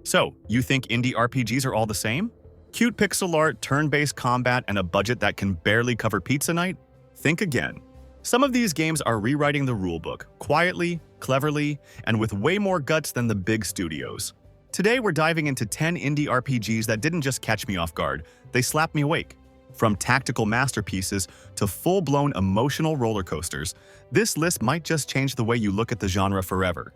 So, you think indie RPGs are all the same? Cute pixel art, turn-based combat, and a budget that can barely cover pizza night? Think again. Some of these games are rewriting the rulebook, quietly, cleverly, and with way more guts than the big studios. Today we're diving into 10 indie RPGs that didn't just catch me off guard, they slapped me awake. From tactical masterpieces to full-blown emotional roller coasters, this list might just change the way you look at the genre forever.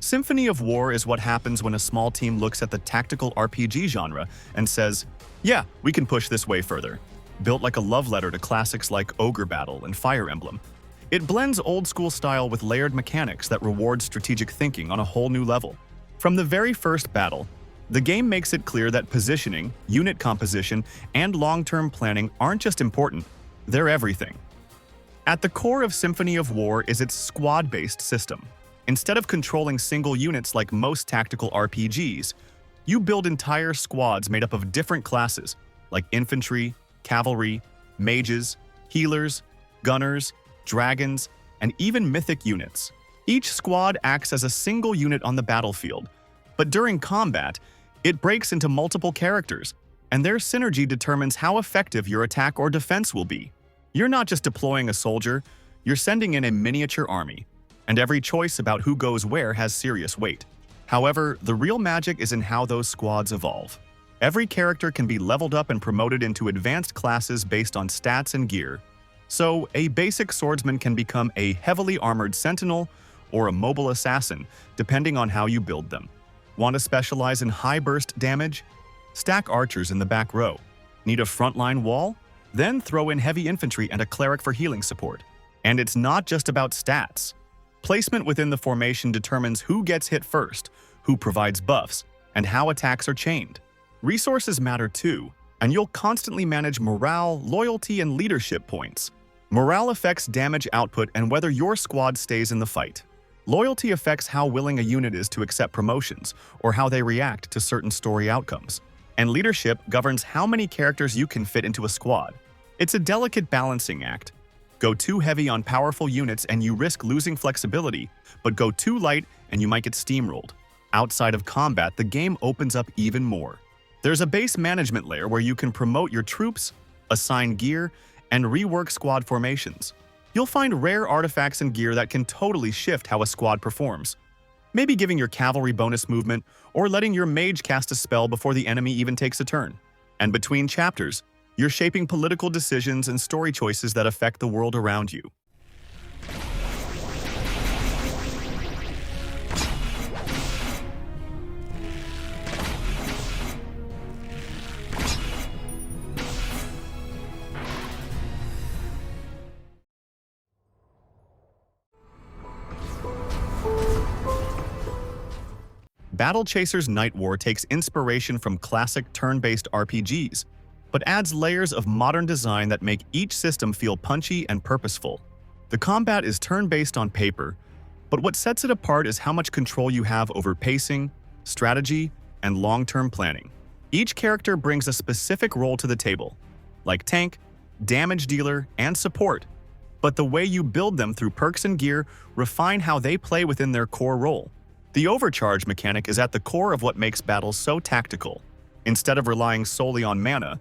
Symphony of War is what happens when a small team looks at the tactical RPG genre and says, yeah, we can push this way further. Built like a love letter to classics like Ogre Battle and Fire Emblem. It blends old-school style with layered mechanics that reward strategic thinking on a whole new level. From the very first battle, the game makes it clear that positioning, unit composition, and long-term planning aren't just important, they're everything. At the core of Symphony of War is its squad-based system. Instead of controlling single units like most tactical RPGs, you build entire squads made up of different classes, like infantry, cavalry, mages, healers, gunners, dragons, and even mythic units. Each squad acts as a single unit on the battlefield, but during combat, it breaks into multiple characters, and their synergy determines how effective your attack or defense will be. You're not just deploying a soldier, you're sending in a miniature army, and every choice about who goes where has serious weight. However, the real magic is in how those squads evolve. Every character can be leveled up and promoted into advanced classes based on stats and gear. So, a basic swordsman can become a heavily armored sentinel or a mobile assassin, depending on how you build them. Want to specialize in high burst damage? Stack archers in the back row. Need a frontline wall? Then throw in heavy infantry and a cleric for healing support. And it's not just about stats. Placement within the formation determines who gets hit first, who provides buffs, and how attacks are chained. Resources matter too, and you'll constantly manage morale, loyalty, and leadership points. Morale affects damage output and whether your squad stays in the fight. Loyalty affects how willing a unit is to accept promotions or how they react to certain story outcomes. And leadership governs how many characters you can fit into a squad. It's a delicate balancing act. Go too heavy on powerful units and you risk losing flexibility, but go too light and you might get steamrolled. Outside of combat, the game opens up even more. There's a base management layer where you can promote your troops, assign gear, and rework squad formations. You'll find rare artifacts and gear that can totally shift how a squad performs. Maybe giving your cavalry bonus movement or letting your mage cast a spell before the enemy even takes a turn. And between chapters, you're shaping political decisions and story choices that affect the world around you. Battle Chasers Night War takes inspiration from classic turn-based RPGs, but adds layers of modern design that make each system feel punchy and purposeful. The combat is turn-based on paper, but what sets it apart is how much control you have over pacing, strategy, and long-term planning. Each character brings a specific role to the table, like tank, damage dealer, and support, but the way you build them through perks and gear refine how they play within their core role. The overcharge mechanic is at the core of what makes battles so tactical. Instead of relying solely on mana,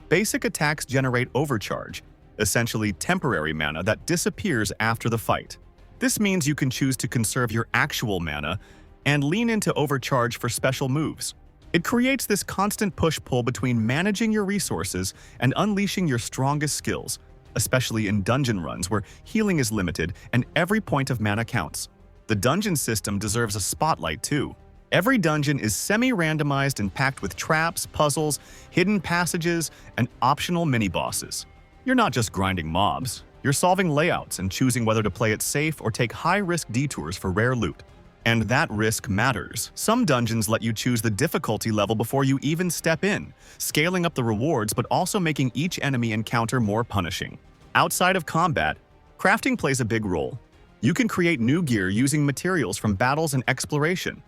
basic attacks generate overcharge, essentially temporary mana that disappears after the fight. This means you can choose to conserve your actual mana and lean into overcharge for special moves. It creates this constant push-pull between managing your resources and unleashing your strongest skills, especially in dungeon runs where healing is limited and every point of mana counts. The dungeon system deserves a spotlight too. Every dungeon is semi-randomized and packed with traps, puzzles, hidden passages, and optional mini-bosses. You're not just grinding mobs, you're solving layouts and choosing whether to play it safe or take high-risk detours for rare loot. And that risk matters. Some dungeons let you choose the difficulty level before you even step in, scaling up the rewards but also making each enemy encounter more punishing. Outside of combat, crafting plays a big role. You can create new gear using materials from battles and exploration.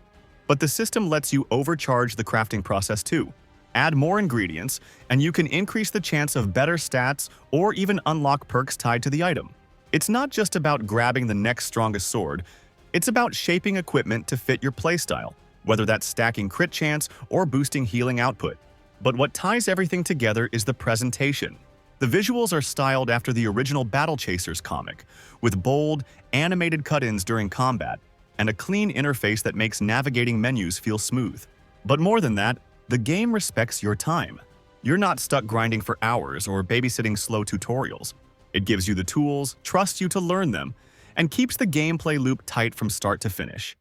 But the system lets you overcharge the crafting process too. Add more ingredients, and you can increase the chance of better stats or even unlock perks tied to the item. It's not just about grabbing the next strongest sword, it's about shaping equipment to fit your playstyle, whether that's stacking crit chance or boosting healing output. But what ties everything together is the presentation. The visuals are styled after the original Battle Chasers comic, with bold, animated cut-ins during combat, and a clean interface that makes navigating menus feel smooth. But more than that, the game respects your time. You're not stuck grinding for hours or babysitting slow tutorials. It gives you the tools, trusts you to learn them, and keeps the gameplay loop tight from start to finish.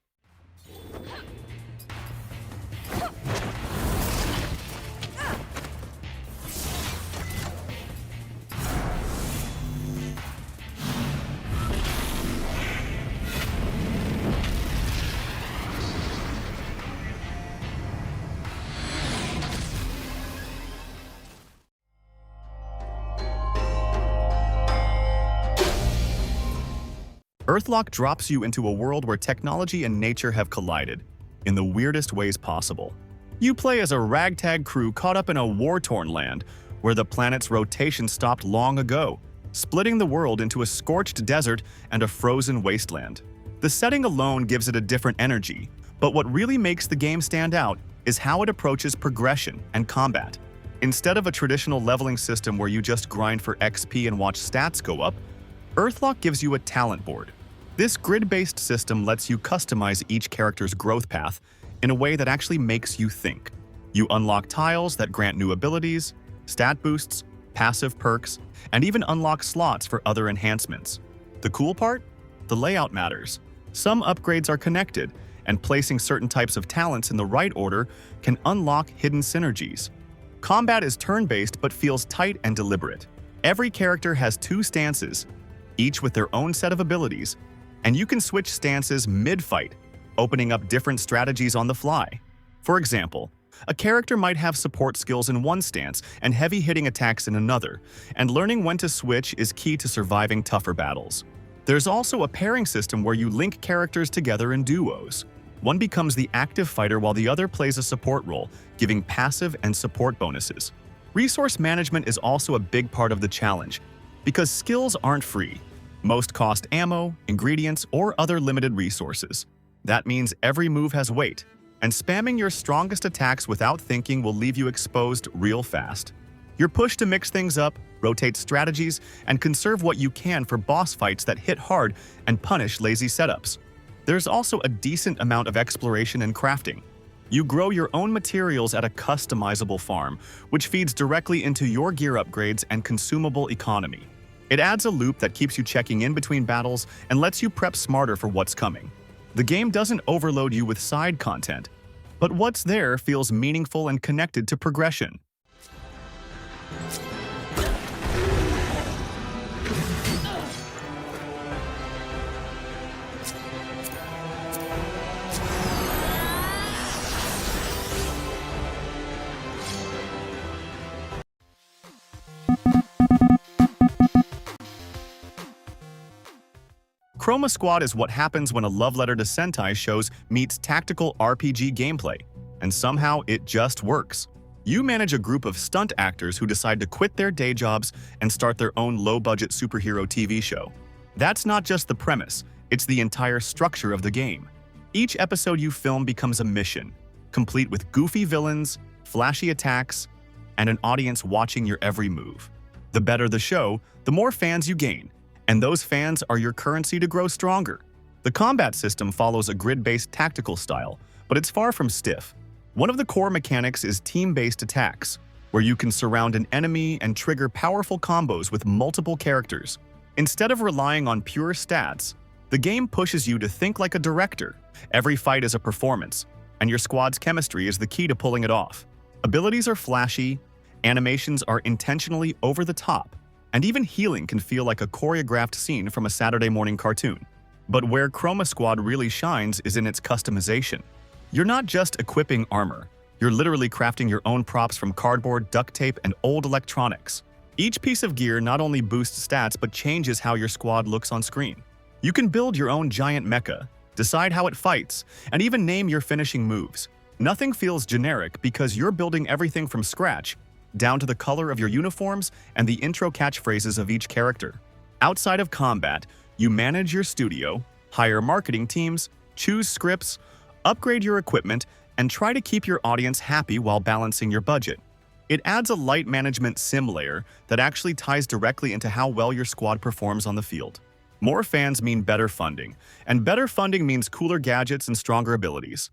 Earthlock drops you into a world where technology and nature have collided, in the weirdest ways possible. You play as a ragtag crew caught up in a war-torn land, where the planet's rotation stopped long ago, splitting the world into a scorched desert and a frozen wasteland. The setting alone gives it a different energy, but what really makes the game stand out is how it approaches progression and combat. Instead of a traditional leveling system where you just grind for XP and watch stats go up, Earthlock gives you a talent board. This grid-based system lets you customize each character's growth path in a way that actually makes you think. You unlock tiles that grant new abilities, stat boosts, passive perks, and even unlock slots for other enhancements. The cool part? The layout matters. Some upgrades are connected, and placing certain types of talents in the right order can unlock hidden synergies. Combat is turn-based but feels tight and deliberate. Every character has two stances, each with their own set of abilities, and you can switch stances mid-fight, opening up different strategies on the fly. For example, a character might have support skills in one stance and heavy-hitting attacks in another, and learning when to switch is key to surviving tougher battles. There's also a pairing system where you link characters together in duos. One becomes the active fighter while the other plays a support role, giving passive and support bonuses. Resource management is also a big part of the challenge, because skills aren't free. Most cost ammo, ingredients, or other limited resources. That means every move has weight, and spamming your strongest attacks without thinking will leave you exposed real fast. You're pushed to mix things up, rotate strategies, and conserve what you can for boss fights that hit hard and punish lazy setups. There's also a decent amount of exploration and crafting. You grow your own materials at a customizable farm, which feeds directly into your gear upgrades and consumable economy. It adds a loop that keeps you checking in between battles and lets you prep smarter for what's coming. The game doesn't overload you with side content, but what's there feels meaningful and connected to progression. Chroma Squad is what happens when a love letter to Sentai shows meets tactical RPG gameplay, and somehow it just works. You manage a group of stunt actors who decide to quit their day jobs and start their own low-budget superhero TV show. That's not just the premise, it's the entire structure of the game. Each episode you film becomes a mission, complete with goofy villains, flashy attacks, and an audience watching your every move. The better the show, the more fans you gain, and those fans are your currency to grow stronger. The combat system follows a grid-based tactical style, but it's far from stiff. One of the core mechanics is team-based attacks, where you can surround an enemy and trigger powerful combos with multiple characters. Instead of relying on pure stats, the game pushes you to think like a director. Every fight is a performance, and your squad's chemistry is the key to pulling it off. Abilities are flashy, animations are intentionally over the top, and even healing can feel like a choreographed scene from a Saturday morning cartoon. But where Chroma Squad really shines is in its customization. You're not just equipping armor, you're literally crafting your own props from cardboard, duct tape, and old electronics. Each piece of gear not only boosts stats but changes how your squad looks on screen. You can build your own giant mecha, decide how it fights, and even name your finishing moves. Nothing feels generic because you're building everything from scratch, down to the color of your uniforms and the intro catchphrases of each character. Outside of combat, you manage your studio, hire marketing teams, choose scripts, upgrade your equipment, and try to keep your audience happy while balancing your budget. It adds a light management sim layer that actually ties directly into how well your squad performs on the field. More fans mean better funding, and better funding means cooler gadgets and stronger abilities.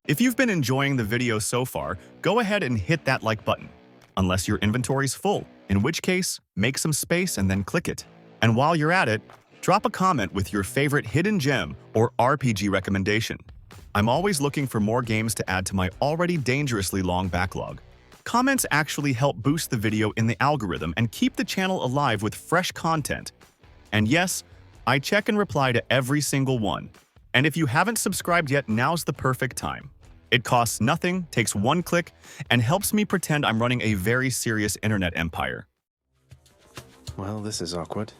If you've been enjoying the video so far, go ahead and hit that like button. Unless your inventory's full, in which case, make some space and then click it. And while you're at it, drop a comment with your favorite hidden gem or RPG recommendation. I'm always looking for more games to add to my already dangerously long backlog. Comments actually help boost the video in the algorithm and keep the channel alive with fresh content. And yes, I check and reply to every single one. And if you haven't subscribed yet, now's the perfect time. It costs nothing, takes one click, and helps me pretend I'm running a very serious internet empire. Well, this is awkward.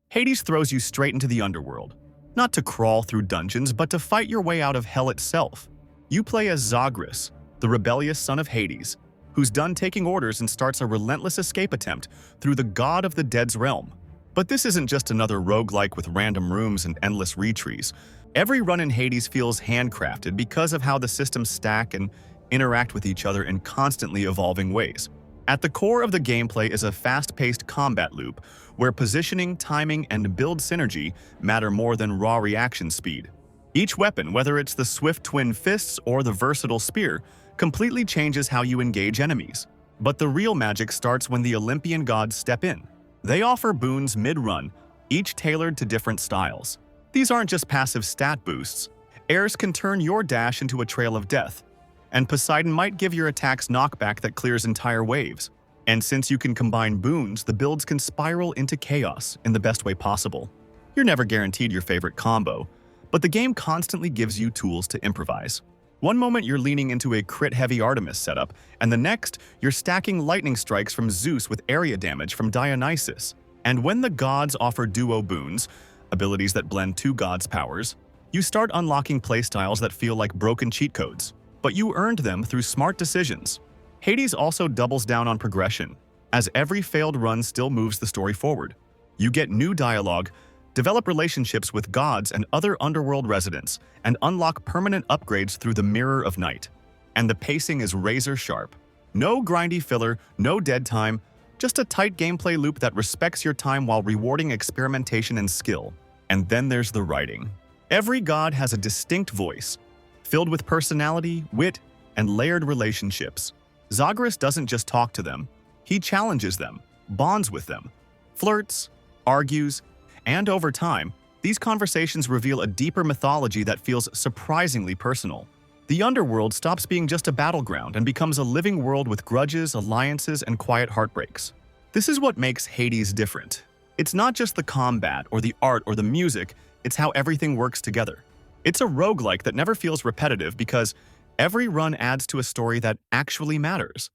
Hades throws you straight into the underworld. Not to crawl through dungeons, but to fight your way out of hell itself. You play as Zagreus, the rebellious son of Hades, who's done taking orders and starts a relentless escape attempt through the god of the dead's realm. But this isn't just another roguelike with random rooms and endless retrees. Every run in Hades feels handcrafted because of how the systems stack and interact with each other in constantly evolving ways. At the core of the gameplay is a fast-paced combat loop where positioning, timing, and build synergy matter more than raw reaction speed. Each weapon, whether it's the swift twin fists or the versatile spear, completely changes how you engage enemies. But the real magic starts when the Olympian gods step in. They offer boons mid-run, each tailored to different styles. These aren't just passive stat boosts. Airs can turn your dash into a trail of death, and Poseidon might give your attacks knockback that clears entire waves. And since you can combine boons, the builds can spiral into chaos in the best way possible. You're never guaranteed your favorite combo, but the game constantly gives you tools to improvise. One moment you're leaning into a crit-heavy Artemis setup, and the next you're stacking lightning strikes from Zeus with area damage from Dionysus. And when the gods offer duo boons, abilities that blend two gods' powers, you start unlocking playstyles that feel like broken cheat codes. But you earned them through smart decisions. Hades also doubles down on progression, as every failed run still moves the story forward. You get new dialogue, develop relationships with gods and other underworld residents, and unlock permanent upgrades through the Mirror of Night. And the pacing is razor sharp. No grindy filler, no dead time, just a tight gameplay loop that respects your time while rewarding experimentation and skill. And then there's the writing. Every god has a distinct voice, filled with personality, wit, and layered relationships. Zagreus doesn't just talk to them, he challenges them, bonds with them, flirts, argues, and over time, these conversations reveal a deeper mythology that feels surprisingly personal. The underworld stops being just a battleground and becomes a living world with grudges, alliances, and quiet heartbreaks. This is what makes Hades different. It's not just the combat or the art or the music, it's how everything works together. It's a roguelike that never feels repetitive because every run adds to a story that actually matters.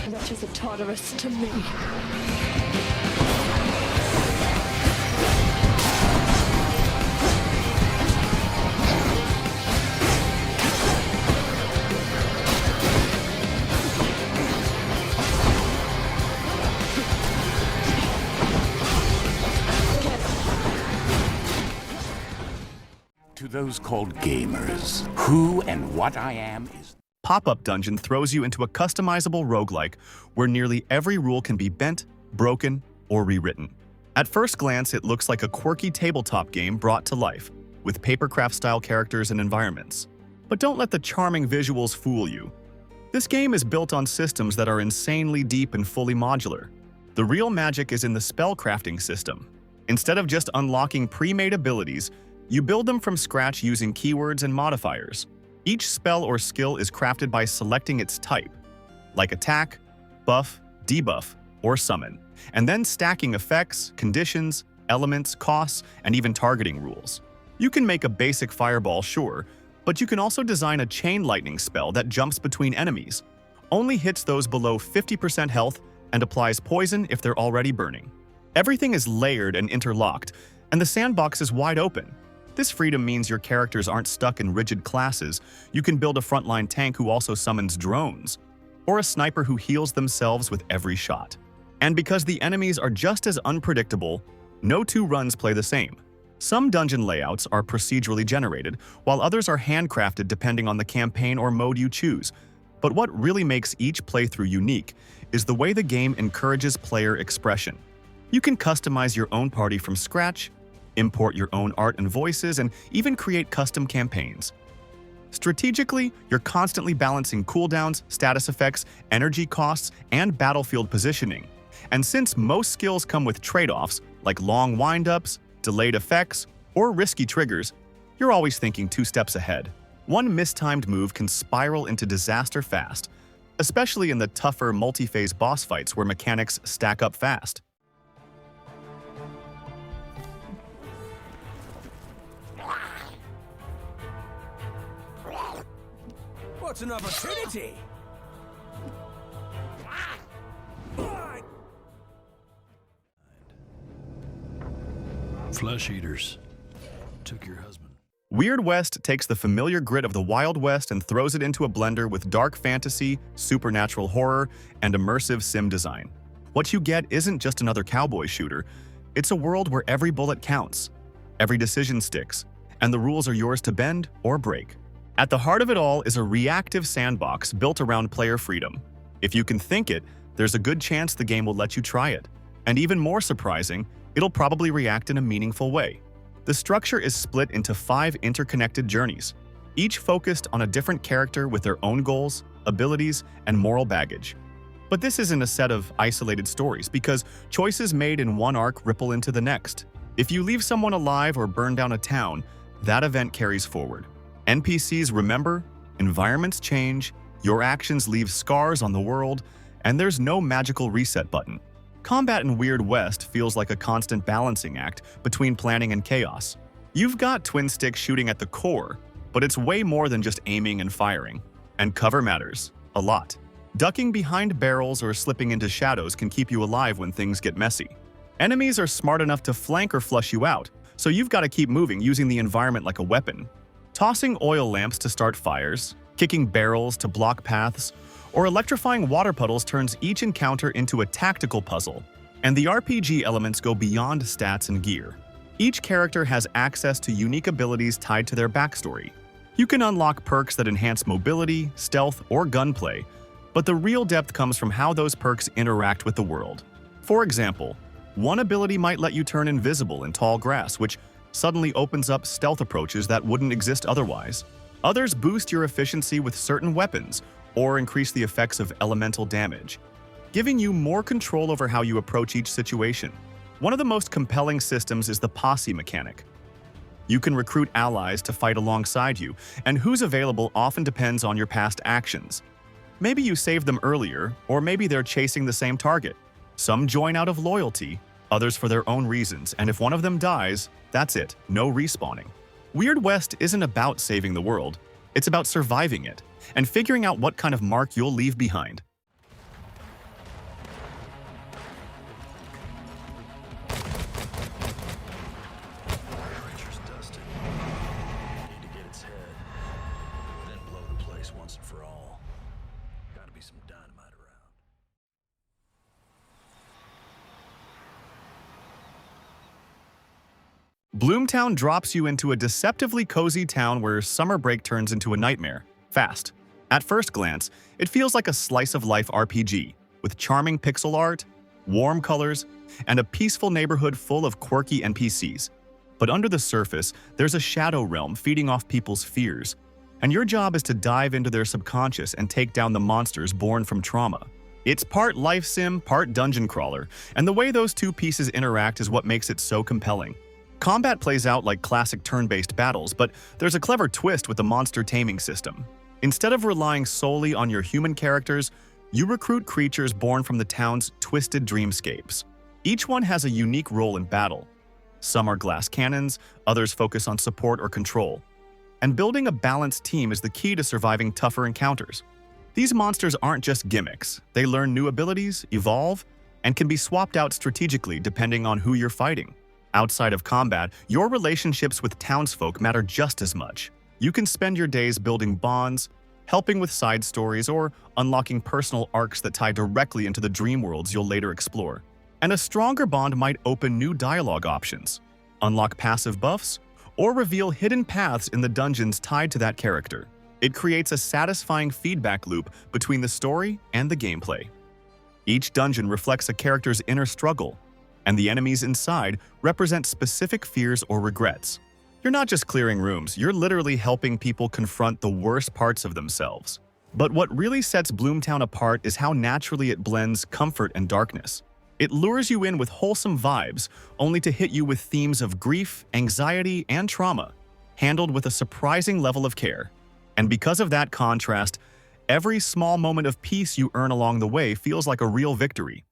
That is a Tartarus to me. To those called gamers, who and what I am is... Pop-Up Dungeon throws you into a customizable roguelike where nearly every rule can be bent, broken, or rewritten. At first glance, it looks like a quirky tabletop game brought to life, with papercraft-style characters and environments. But don't let the charming visuals fool you. This game is built on systems that are insanely deep and fully modular. The real magic is in the spellcrafting system. Instead of just unlocking pre-made abilities, you build them from scratch using keywords and modifiers. Each spell or skill is crafted by selecting its type, like attack, buff, debuff, or summon, and then stacking effects, conditions, elements, costs, and even targeting rules. You can make a basic fireball, sure, but you can also design a chain lightning spell that jumps between enemies, only hits those below 50% health, and applies poison if they're already burning. Everything is layered and interlocked, and the sandbox is wide open. This freedom means your characters aren't stuck in rigid classes. You can build a frontline tank who also summons drones, or a sniper who heals themselves with every shot. And because the enemies are just as unpredictable, no two runs play the same. Some dungeon layouts are procedurally generated, while others are handcrafted depending on the campaign or mode you choose. But what really makes each playthrough unique is the way the game encourages player expression. You can customize your own party from scratch, import your own art and voices, and even create custom campaigns. Strategically, you're constantly balancing cooldowns, status effects, energy costs, and battlefield positioning. And since most skills come with trade-offs, like long wind-ups, delayed effects, or risky triggers, you're always thinking 2 steps ahead. One mistimed move can spiral into disaster fast, especially in the tougher multi-phase boss fights where mechanics stack up fast. What's an opportunity? Flesh eaters took your husband. Weird West takes the familiar grit of the Wild West and throws it into a blender with dark fantasy, supernatural horror, and immersive sim design. What you get isn't just another cowboy shooter, it's a world where every bullet counts, every decision sticks, and the rules are yours to bend or break. At the heart of it all is a reactive sandbox built around player freedom. If you can think it, there's a good chance the game will let you try it. And even more surprising, it'll probably react in a meaningful way. The structure is split into 5 interconnected journeys, each focused on a different character with their own goals, abilities, and moral baggage. But this isn't a set of isolated stories, because choices made in one arc ripple into the next. If you leave someone alive or burn down a town, that event carries forward. NPCs remember, environments change, your actions leave scars on the world, and there's no magical reset button. Combat in Weird West feels like a constant balancing act between planning and chaos. You've got twin stick shooting at the core, but it's way more than just aiming and firing. And cover matters, a lot. Ducking behind barrels or slipping into shadows can keep you alive when things get messy. Enemies are smart enough to flank or flush you out, so you've got to keep moving using the environment like a weapon. Tossing oil lamps to start fires, kicking barrels to block paths, or electrifying water puddles turns each encounter into a tactical puzzle. And the RPG elements go beyond stats and gear. Each character has access to unique abilities tied to their backstory. You can unlock perks that enhance mobility, stealth, or gunplay, but the real depth comes from how those perks interact with the world. For example, one ability might let you turn invisible in tall grass, which suddenly opens up stealth approaches that wouldn't exist otherwise. Others boost your efficiency with certain weapons, or increase the effects of elemental damage, giving you more control over how you approach each situation. One of the most compelling systems is the posse mechanic. You can recruit allies to fight alongside you, and who's available often depends on your past actions. Maybe you saved them earlier, or maybe they're chasing the same target. Some join out of loyalty, others for their own reasons, and if one of them dies, that's it, no respawning. Weird West isn't about saving the world, it's about surviving it, and figuring out what kind of mark you'll leave behind. Creature's dusted. Need to get its head, then blow the place once and for all. Gotta be some dynamite around. Bloomtown drops you into a deceptively cozy town where summer break turns into a nightmare, fast. At first glance, it feels like a slice-of-life RPG, with charming pixel art, warm colors, and a peaceful neighborhood full of quirky NPCs. But under the surface, there's a shadow realm feeding off people's fears, and your job is to dive into their subconscious and take down the monsters born from trauma. It's part life sim, part dungeon crawler, and the way those two pieces interact is what makes it so compelling. Combat plays out like classic turn-based battles, but there's a clever twist with the monster taming system. Instead of relying solely on your human characters, you recruit creatures born from the town's twisted dreamscapes. Each one has a unique role in battle, Some are glass cannons, others focus on support or control. And building a balanced team is the key to surviving tougher encounters. These monsters aren't just gimmicks. They learn new abilities, evolve, and can be swapped out strategically depending on who you're fighting. Outside of combat, your relationships with townsfolk matter just as much. You can spend your days building bonds, helping with side stories, or unlocking personal arcs that tie directly into the dream worlds you'll later explore. And a stronger bond might open new dialogue options, unlock passive buffs, or reveal hidden paths in the dungeons tied to that character. It creates a satisfying feedback loop between the story and the gameplay. Each dungeon reflects a character's inner struggle, and the enemies inside represent specific fears or regrets. You're not just clearing rooms, you're literally helping people confront the worst parts of themselves. But what really sets Bloomtown apart is how naturally it blends comfort and darkness. It lures you in with wholesome vibes, only to hit you with themes of grief, anxiety, and trauma, handled with a surprising level of care. And because of that contrast, every small moment of peace you earn along the way feels like a real victory.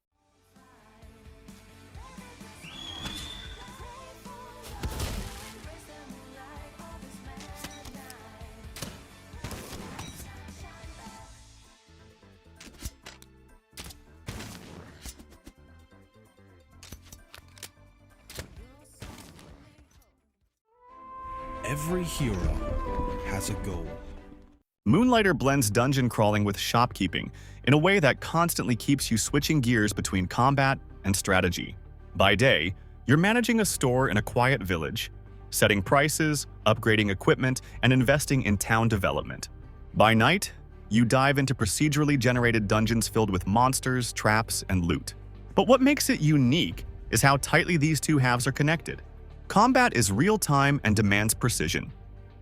Every hero has a goal. Moonlighter blends dungeon crawling with shopkeeping in a way that constantly keeps you switching gears between combat and strategy. By day, you're managing a store in a quiet village, setting prices, upgrading equipment, and investing in town development. By night, you dive into procedurally generated dungeons filled with monsters, traps, and loot. But what makes it unique is how tightly these two halves are connected. Combat is real-time and demands precision,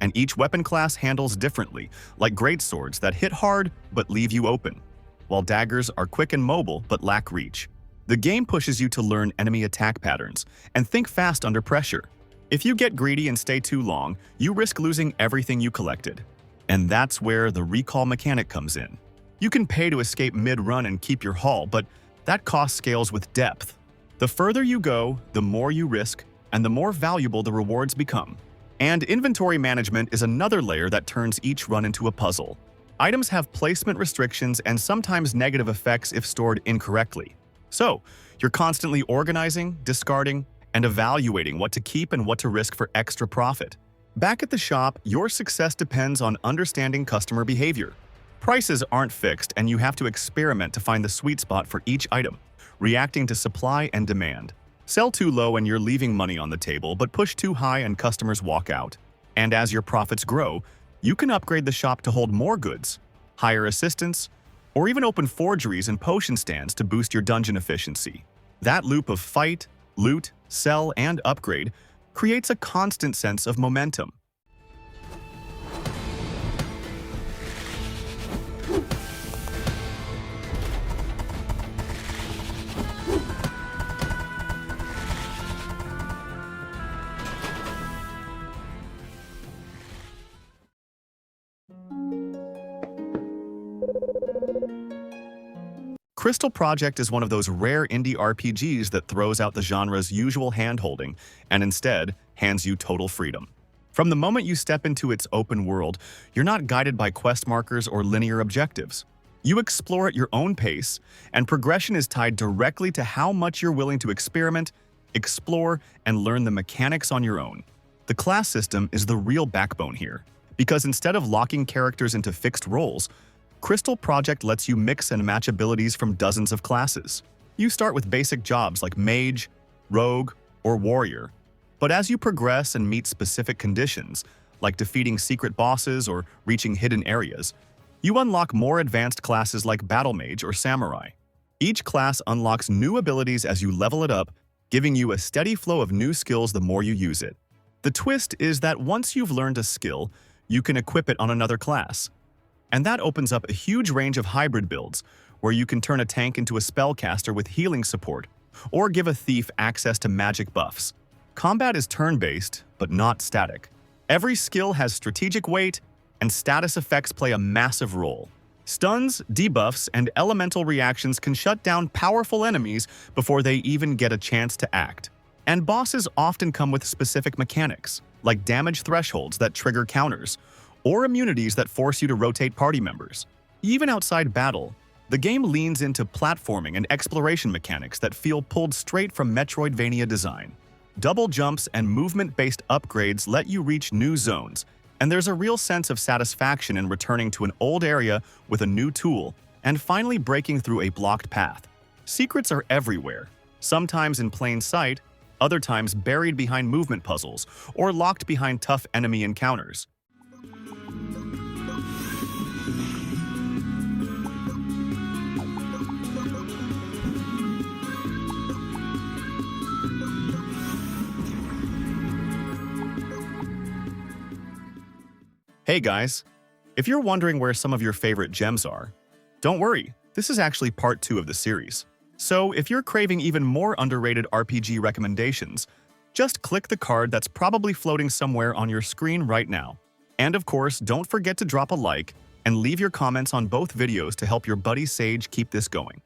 and each weapon class handles differently, like greatswords that hit hard but leave you open, while daggers are quick and mobile but lack reach. The game pushes you to learn enemy attack patterns and think fast under pressure. If you get greedy and stay too long, you risk losing everything you collected. And that's where the recall mechanic comes in. You can pay to escape mid-run and keep your haul, but that cost scales with depth. The further you go, the more you risk, and the more valuable the rewards become. And inventory management is another layer that turns each run into a puzzle. Items have placement restrictions and sometimes negative effects if stored incorrectly. So, you're constantly organizing, discarding, and evaluating what to keep and what to risk for extra profit. Back at the shop, your success depends on understanding customer behavior. Prices aren't fixed, and you have to experiment to find the sweet spot for each item, reacting to supply and demand. Sell too low and you're leaving money on the table, but push too high and customers walk out. And as your profits grow, you can upgrade the shop to hold more goods, hire assistants, or even open forgeries and potion stands to boost your dungeon efficiency. That loop of fight, loot, sell, and upgrade creates a constant sense of momentum. Crystal Project is one of those rare indie RPGs that throws out the genre's usual hand-holding and instead hands you total freedom. From the moment you step into its open world, you're not guided by quest markers or linear objectives. You explore at your own pace, and progression is tied directly to how much you're willing to experiment, explore, and learn the mechanics on your own. The class system is the real backbone here, because instead of locking characters into fixed roles, Crystal Project lets you mix and match abilities from dozens of classes. You start with basic jobs like mage, rogue, or warrior, but as you progress and meet specific conditions, like defeating secret bosses or reaching hidden areas, you unlock more advanced classes like battle mage or samurai. Each class unlocks new abilities as you level it up, giving you a steady flow of new skills the more you use it. The twist is that once you've learned a skill, you can equip it on another class. And that opens up a huge range of hybrid builds, where you can turn a tank into a spellcaster with healing support, or give a thief access to magic buffs. Combat is turn-based, but not static. Every skill has strategic weight, and status effects play a massive role. Stuns, debuffs, and elemental reactions can shut down powerful enemies before they even get a chance to act. And bosses often come with specific mechanics, like damage thresholds that trigger counters, or immunities that force you to rotate party members. Even outside battle, the game leans into platforming and exploration mechanics that feel pulled straight from Metroidvania design. Double jumps and movement-based upgrades let you reach new zones, and there's a real sense of satisfaction in returning to an old area with a new tool and finally breaking through a blocked path. Secrets are everywhere, sometimes in plain sight, other times buried behind movement puzzles or locked behind tough enemy encounters. Hey guys, if you're wondering where some of your favorite gems are, don't worry, this is actually part 2 of the series. So if you're craving even more underrated RPG recommendations, just click the card that's probably floating somewhere on your screen right now. And of course, don't forget to drop a like and leave your comments on both videos to help your buddy Sage keep this going.